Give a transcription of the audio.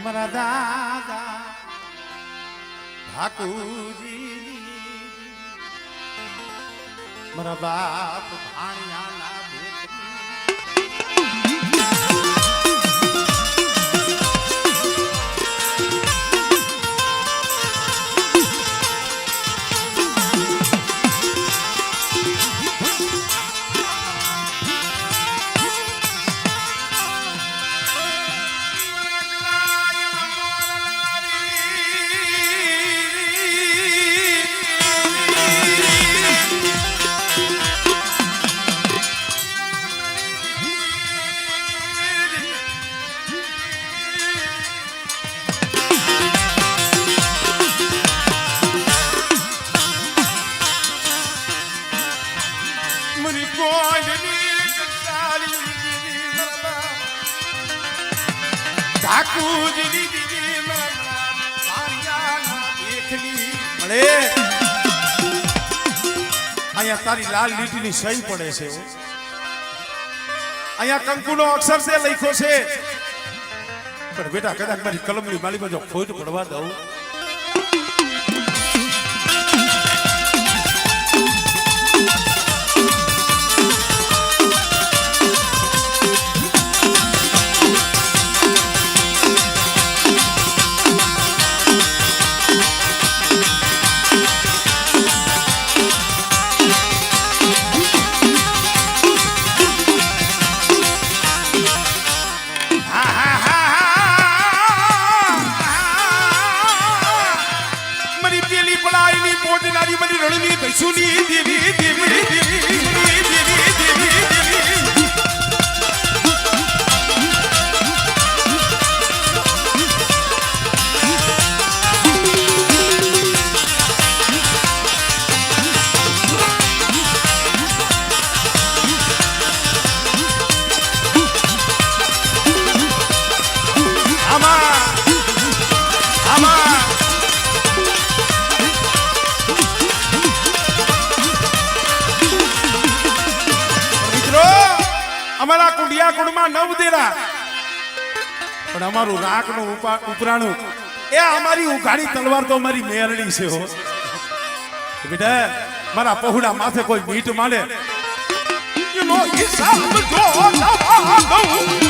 મારા દાદા ઠાકુરજી મારા બાપ ભાણિયાના બેટરી અહીંયા તારી લાલ લીટીની સહી પડે છે અહીંયા કંકુનો અક્ષર છે લખ્યો છે પણ બેટા કદાચ મારી કલમની માલીમાં જો ખોટ પડવા દઉં અમારા કુંડિયા કુંડમાં નવ દેરા પણ અમારું રાખનું ઉપરાણું એ અમારી ઉઘાડી તલવાર તો અમારી મેરડી છે હો બેટા મારા પહોળા માથે કોઈ મીટ માંડે એનો હિસાબ જો લવા દઉં